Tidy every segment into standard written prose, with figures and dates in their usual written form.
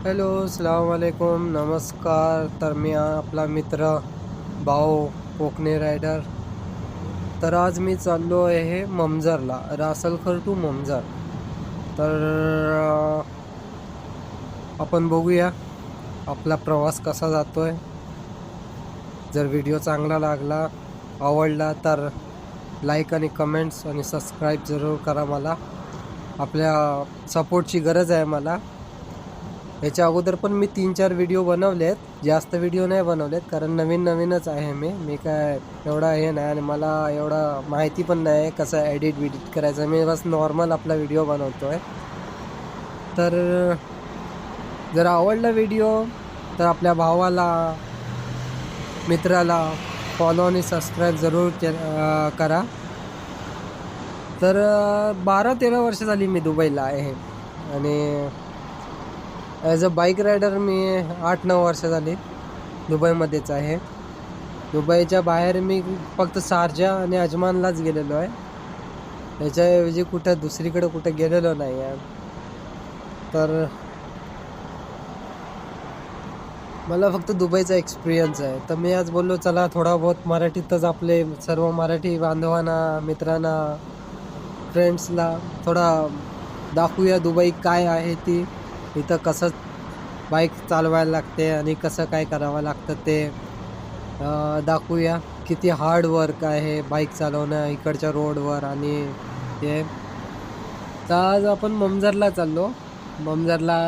Hello, अस्सलाम वालेकुम, नमस्कार. तर मी आपला मित्र भाऊ कोकणे रायडर. तर आज मी चाललो आहे ममजरला, रासलखर टू ममजर. तर आपण बघूया आपला प्रवास कसा जातोय. जर व्हिडिओ चांगला लागला, आवडला तर लाईक आणि कमेंट्स आणि सबस्क्राईब जरूर करा. मला आपल्या सपोर्टची गरज आहे मला. याच्या अगोदर पण मी 3-4 व्हिडिओ बनवलेत, जास्त व्हिडिओ नाही बनवलेत कारण नवीनच आहे. मी काय एवढा हे नाही आणि मला एवढा माहिती पण नाही कसं एडिट करायचं. मी बस नॉर्मल आपला व्हिडिओ बनवतो आहे. तर जर आवडला व्हिडिओ तर आपल्या भावाला, मित्राला फॉलो आणि सबस्क्राईब जरूर करा. तर 12-13 वर्ष झाली मी दुबईला आहे आणि ॲज अ बाईक रायडर मी 8-9 वर्ष झाली दुबईमध्येच आहे. दुबईच्या बाहेर मी फक्त शारजा आणि अजमानलाच गेलेलो आहे. त्याच्याऐवजी दुसरीकडे कुठे गेलेलो नाही आहे. तर मला फक्त दुबईचा एक्सपिरियन्स आहे. तर मी आज बोललो चला थोडा बहुत मराठीतच आपले सर्व मराठी बांधवांना, मित्रांना, फ्रेंड्सला थोडा दाखवूया दुबई काय आहे, ती इथं कसं बाईक चालवायला लागते आणि कसं काय करावं लागतं ते दाखवूया. किती हार्ड वर्क आहे बाईक चालवणं इकडच्या रोडवर. आणि ते तर आज आपण ममजरला चाललो. ममजरला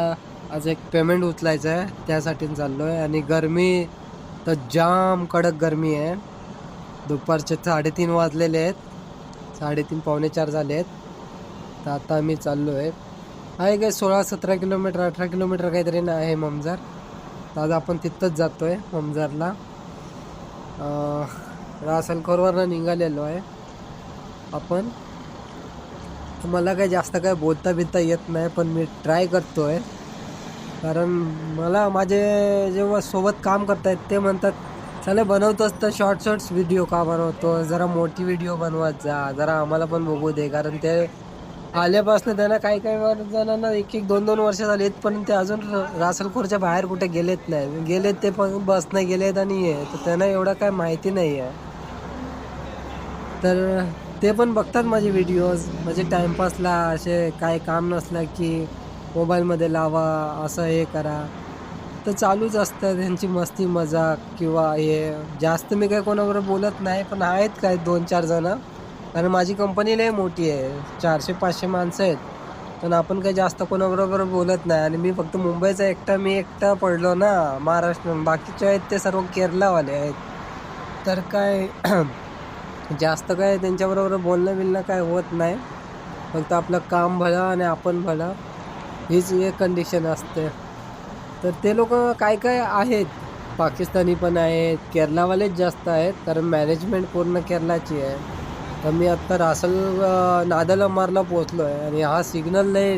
आज एक पेमेंट उचलायचं आहे, त्यासाठी चाललो आहे. आणि गरमी तर जाम कडक गरमी आहे. दुपारचे 3:30 वाजलेले आहेत, 3:30 पावणे 4 झाले आहेत. तर आता आम्ही चाललो आहे काय 16-17 किलोमीटर, 18 किलोमीटर काहीतरी ना आहे ममजर. तर आज आपण तिथंच जातो आहे ममजरला. रासलखोरवरनं निघालेलो आहे आपण. मला काही जास्त काय बोलता येत नाही, पण मी ट्राय करतो आहे. कारण मला माझे जेव्हा सोबत काम करतायत ते म्हणतात चला बनवतोस तर शॉर्ट्स व्हिडिओ का बनवतो, जरा मोठी व्हिडिओ बनवत जा, जरा आम्हाला पण बघू दे. कारण ते आल्यापासून त्यांना काही जणांना 1-2 वर्ष झालीत, पण ते अजून रासलखोरच्या बाहेर कुठे गेलेत नाही. गेलेत ते पण बसनं गेलेत आणि तर त्यांना एवढं काय माहिती नाही आहे. तर ते पण बघतात माझे व्हिडिओज. म्हणजे टाईमपासला असे काय काम नसलं की मोबाईलमध्ये लावा, असं हे करा. तर चालूच असतं त्यांची मस्ती मजाक किंवा हे. जास्त मी काही कोणाबरोबर बोलत नाही, पण आहेत काय 2-4 जणं. कारण माझी कंपनी लय मोठी आहे, 400-500 माणसं आहेत. पण आपण काही जास्त कोणाबरोबर बोलत नाही. आणि मी फक्त मुंबईचा मी एकटा पडलो ना महाराष्ट्र. बाकीचे आहेत ते सर्व केरलावाले आहेत. तर काय जास्त काय त्यांच्याबरोबर बोलणं काय होत नाही. फक्त आपलं काम भलं आणि आपण भलं, हीच एक कंडिशन असते. तर ते लोक काय आहेत, पाकिस्तानी पण आहेत, केरलावालेच जास्त आहेत. कारण मॅनेजमेंट पूर्ण केरलाची आहे. तर मी आत्ता नादल अमारला पोचलो आहे आणि हा सिग्नल लय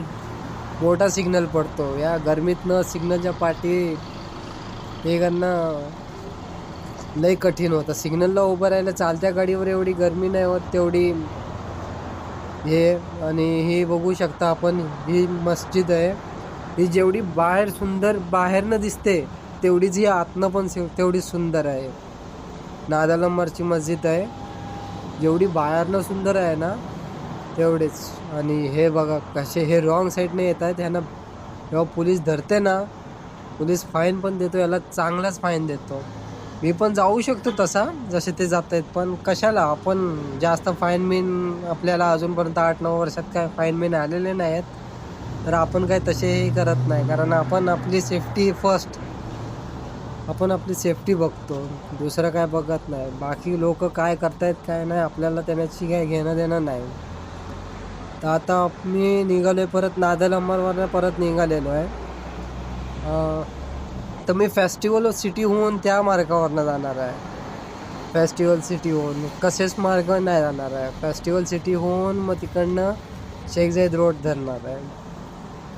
मोठा सिग्नल पडतो. या गरमीतनं सिग्नलच्या पाठी हे करणं लय कठीण होतं. सिग्नलला उभं राहायला चालत्या गाडीवर एवढी गरमी नाही होत तेवढी हे. आणि हे बघू शकता आपण, ही मस्जिद आहे. ही जेवढी बाहेरनं दिसते तेवढीच ही आतनं पण तेवढी सुंदर आहे. नादल अमारची मस्जिद आहे, जेवढी बाहेरनं सुंदर आहे ना तेवढेच. आणि हे बघा कसे हे रॉंग साईडने येत आहेत. ह्यांना जेव्हा पोलीस धरते ना, पोलीस फाईन पण देतो, याला चांगलाच फाईन देतो. मी पण जाऊ शकतो तसा जसे ते जात आहेत, पण कशाला. आपण जास्त फाईन आपल्याला अजूनपर्यंत 8-9 वर्षात काय फाईन आलेले नाही आहेत. तर आपण काय तसेही करत नाही, कारण आपण आपली सेफ्टी फर्स्ट, आपण आपली सेफ्टी बघतो, दुसरं काय बघत नाही. बाकी लोक काय करतायत काय नाही आपल्याला त्याची काय घेणं देणं नाही. तर आता मी निघालो आहे परत नादल अमरवरनं परत निघालेलो आहे. तर मी फेस्टिवल सिटी होऊन त्या मार्गावरनं जाणार आहे. फेस्टिवल सिटी होऊन कसेच मार्ग नाही जाणार आहे. फेस्टिवल सिटी होऊन मग तिकडनं शेख जायद रोड धरणार आहे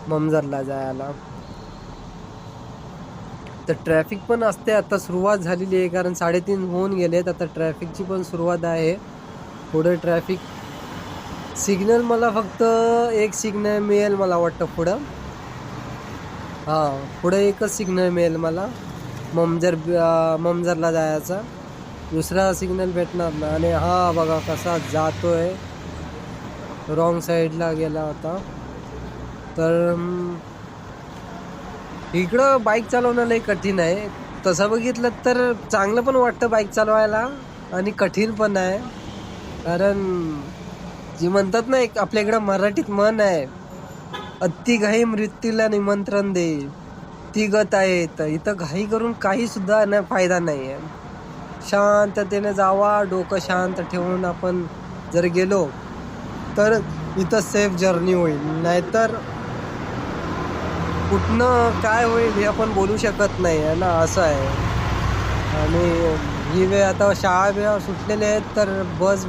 ममजरला जायला. तर ट्रॅफिक पण असते, आता सुरुवात झालेली आहे कारण 3:30 होऊन गेलेत. आता ट्रॅफिकची पण सुरुवात आहे. पुढे ट्रॅफिक सिग्नल मला फक्त एक सिग्नल मिळेल मला वाटतं पुढं. हां, पुढे एकच सिग्नल मिळेल मला ममजरला जायचा, दुसरा सिग्नल भेटणार नाही. आणि हा बघा कसा जातोय, रॉंग साईडला गेला होता. तर इकडं बाईक चालवणं लई कठीण आहे. तसं बघितलं तर चांगलं पण वाटतं बाईक चालवायला आणि कठीण पण आहे. कारण जी म्हणतात ना, एक आपल्या इकडं मराठीत म्हण आहे, अति घाई मृत्यूला निमंत्रण दे, ती गत आहे. तर इथं घाई करून काही सुद्धा फायदा नाही आहे. शांततेने जावा, डोकं शांत ठेवून आपण जर गेलो तर इथं सेफ जर्नी होईल. नाहीतर कुठनं काय होईल हे आपण बोलू शकत नाही आहे ना, असं आहे. आणि ही वेळ आता शाळा सुटलेले आहेत, तर बस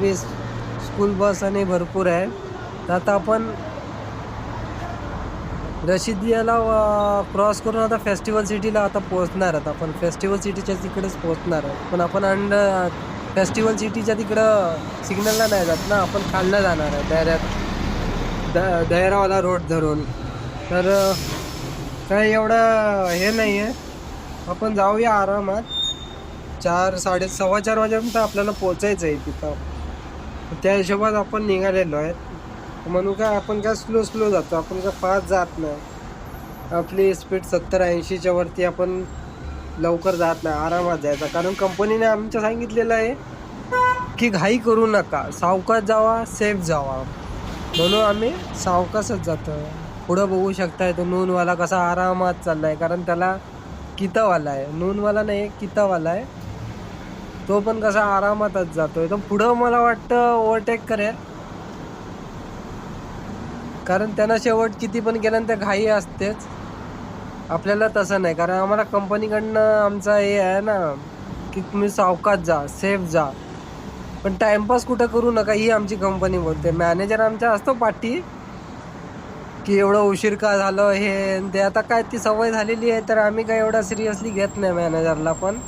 स्कूल बस आणि भरपूर आहे. तर आता आपण रशिदियाला क्रॉस करून आता फेस्टिवल सिटीला आता पोहोचणार आहोत. आपण फेस्टिवल सिटीच्या तिकडेच पोहोचणार आहोत. पण आपण फेस्टिवल सिटीच्या तिकडं सिग्नलला नाही जात ना, आपण खालनं जाणार आहे दहरावाला रोड धरून. तर काय एवढं हे नाही आहे, आपण जाऊया आरामात. 4-4:15 वाजेपर्यंत आपल्याला पोचायचं आहे तिथं. त्या हिशोबात आपण निघालेलो आहेत. म्हणून काय आपण काय स्लो जातो, आपण काय फास्ट जात नाही. आपली स्पीड 70-80च्या वरती आपण लवकर जात नाही, आरामात जायचा. कारण कंपनीने आमच्या सांगितलेलं आहे की घाई करू नका, सावकाश जावा, सेफ जावा. म्हणून आम्ही सावकाशच जातो. पुढं बघू शकताय तो नूनवाला कसा आरामात चाललाय, कारण त्याला कितावाला आहे, नूनवाला नाही कितावाला आहे. तो पण कसा आरामातच जातोय. तो पुढं मला वाटतं ओव्हरटेक करेल, कारण त्यांना शेवट किती पण केल्यानंतर घाई असतेच. आपल्याला तसं नाही, कारण आम्हाला कंपनीकडनं आमचा हे आहे ना की तुम्ही सावकाश जा, सेफ जा, पण टाइमपास कुठं करू नका, ही आमची कंपनी बोलते. मॅनेजर आमच्या असतो पाठी की एवढं उशीर का झालं हे ते. आता काय ती सवय झालेली आहे, तर आम्ही काय एवढा सिरियसली घेत नाही मॅनेजरला. पण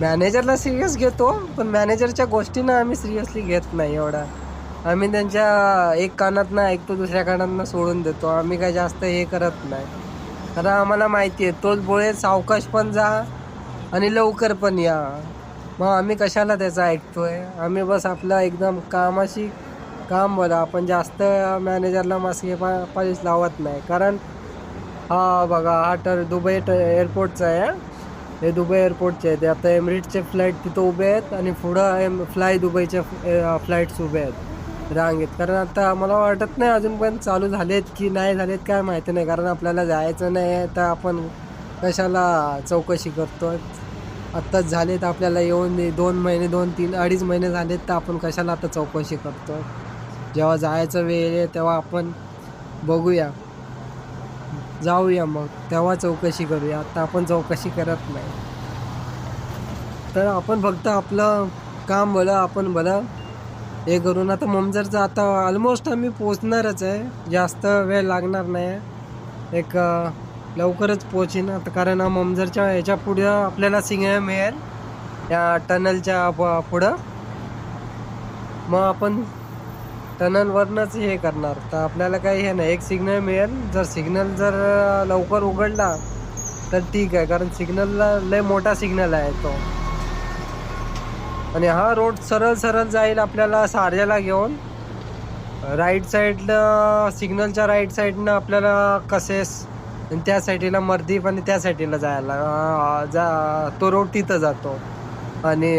मॅनेजरला सिरियस घेतो, पण मॅनेजरच्या गोष्टींना आम्ही सिरियसली घेत नाही एवढा. आम्ही त्यांच्या एक कानातनं ऐकतो, दुसऱ्या कानातनं सोडून देतो. आम्ही काय जास्त हे करत नाही, कारण आम्हाला माहिती आहे तोच बोळे सावकाश पण जा आणि लवकर पण या. मग आम्ही कशाला त्याचं ऐकतोय. आम्ही बस आपलं एकदम कामाशी काम बोला. आपण जास्त मॅनेजरला मास्के पालीस लावत नाही. कारण हा बघा, हा दुबई एअरपोर्टचा आहे. हे दुबई एअरपोर्टचे आहे. ते आता एमिरेट्सचे फ्लाईट तिथं उभे आहेत आणि पुढं फ्लाय दुबईच्या फ्लाईट्स उभे आहेत रांगेत. कारण आता मला वाटत नाही अजूनपर्यंत चालू झालेत की नाही झालेत, काय माहिती नाही. कारण आपल्याला जायचं नाही आहे, तर आपण कशाला चौकशी करतो. आत्ताच झालेत, आपल्याला येऊन 2 महिने 2-3-2.5 महिने झालेत, तर आपण कशाला आता चौकशी करतो. जेव्हा जायचं वेळ आहे तेव्हा आपण बघूया, जाऊया, मग तेव्हा चौकशी करूया. आता आपण चौकशी करत नाही. तर आपण फक्त आपलं काम भलं, आपण भलं हे करून आता ममजरचं आता ऑलमोस्ट आम्ही पोचणारच आहे. जास्त वेळ लागणार नाही, एक लवकरच पोचीन आता. कारण ममजरच्या ह्याच्या पुढं आपल्याला सिग्नल मिळेल, त्या टनलच्या पुढं. मग आपण टनलवरनंच हे करणार, तर आपल्याला काही हे नाही. एक सिग्नल मिळेल, जर सिग्नल जर लवकर उघडला तर ठीक आहे, कारण सिग्नलला लय मोठा सिग्नल आहे तो. आणि हा रोड सरळ जाईल आपल्याला शारजाला घेऊन. राईट साईडला सिग्नलच्या राईट साईडनं आपल्याला कसेस, आणि त्या साईडला मर्दीप, आणि त्या साईडला जायला तो रोड तिथं जातो. आणि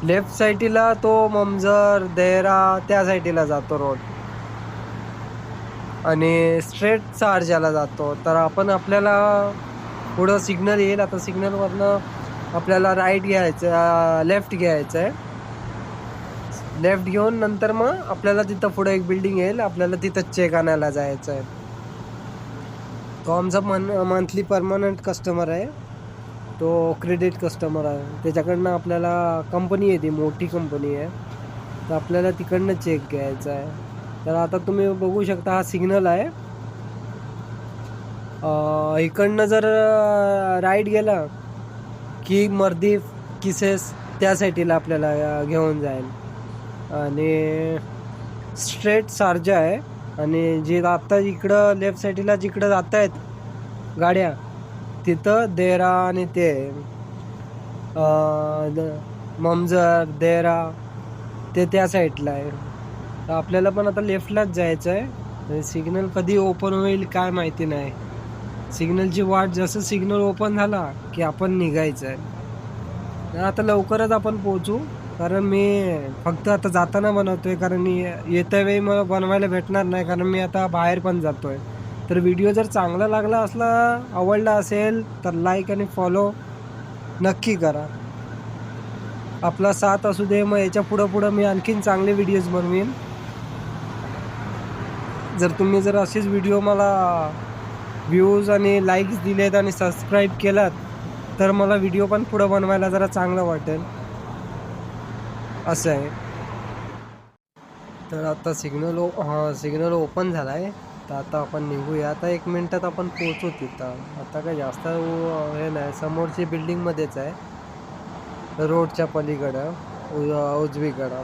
लेफ्ट साईडला तो ममजर देहरा त्या साईडला जातो रोड, आणि स्ट्रेट शारजाला जातो. तर आपण आपल्याला पुढं सिग्नल येईल, आता सिग्नलवरनं आपल्याला राईट घ्यायचं, लेफ्ट घ्यायचं आहे. लेफ्ट घेऊन नंतर मग आपल्याला तिथं पुढं एक बिल्डिंग येईल, आपल्याला तिथं चेक आणायला जायचं आहे. तो आमचा मंथली परमनंट कस्टमर आहे, तो क्रेडिट कस्टमर आहे. त्याच्याकडनं आपल्याला कंपनी येते, मोठी कंपनी आहे, तर आपल्याला तिकडनं चेक घ्यायचा आहे. तर आता तुम्ही बघू शकता हा सिग्नल आहे. इकडनं जर राईट गेला की मर्दीफ, किसेस त्या साईडला आपल्याला घेऊन जाईल. आणि स्ट्रेट शारजा आहे, आणि जे आता इकडं लेफ्ट साईडला जिकडं जात आहेत गाड्या तिथं देरा आणि ते ममजर देरा ते त्या साईडला आहे. तर आपल्याला पण आता लेफ्टलाच जायचं आहे. सिग्नल कधी ओपन होईल काय माहिती नाही. सिग्नलची वाट जसं सिग्नल ओपन झाला की आपण निघायचं आहे. आता लवकरच आपण पोहोचू, कारण मी फक्त आता जाताना बनवतोय, कारण येत्या वेळी मला बनवायला भेटणार नाही, कारण मी आता बाहेर पण जातोय. तर व्हिडिओ जर चांगला लागला असला, आवडला असेल तर लाईक आणि फॉलो नक्की करा. आपला साथ असू दे. मग याच्या पुढं मी आणखीन चांगले व्हिडिओज बनवीन. जर तुम्ही असेच व्हिडिओ मला व्ह्यूज आणि लाईक्स दिलेत आणि सबस्क्राईब केलात तर मला व्हिडिओ पण पुढं बनवायला जरा चांगलं वाटेल, असं आहे. तर आता सिग्नल ओपन झाला आहे. तर आता आपण निघूया. आता 1 मिनिटात आपण पोहोचू तिथं. आता काय जास्त हे नाही, समोरची बिल्डिंगमध्येच आहे, रोडच्या पलीकडं उजवीकडं.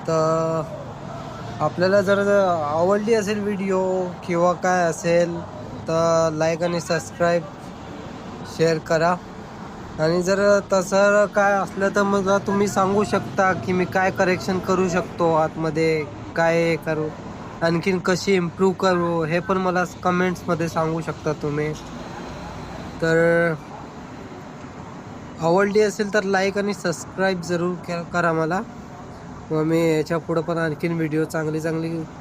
तर आपल्याला जर आवडली असेल व्हिडिओ किंवा काय असेल तर लाईक आणि सबस्क्राईब शेअर करा. आणि जर तसं काय असलं तर मग तुम्ही सांगू शकता की मी काय करेक्शन करू शकतो, आतमध्ये काय करू, आणखीन कशी इम्प्रूव्ह करू, हे पण मला कमेंट्समध्ये सांगू शकता तुम्ही. तर आवडली असेल तर लाईक आणि सबस्क्राईब जरूर करा मला. मग मी याच्या पुढं पण आणखीन व्हिडिओ चांगली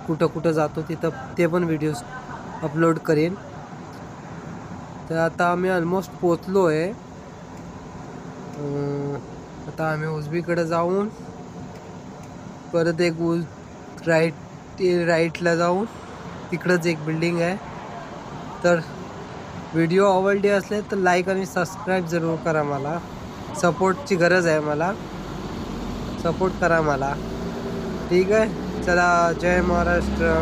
कुठं जातो तिथं ते पण व्हिडिओज अपलोड करेन. तर आता आम्ही ऑलमोस्ट पोचलो आहे. आता आम्ही उजवीकडे जाऊन परत एक राईटला जाऊन तिकडंच एक बिल्डिंग आहे. तर व्हिडिओ आवडली असले तर लाईक आणि सबस्क्राईब जरूर करा. मला सपोर्टची गरज आहे, मला सपोर्ट करा मला. ठीक आहे, चला, जय महाराष्ट्र.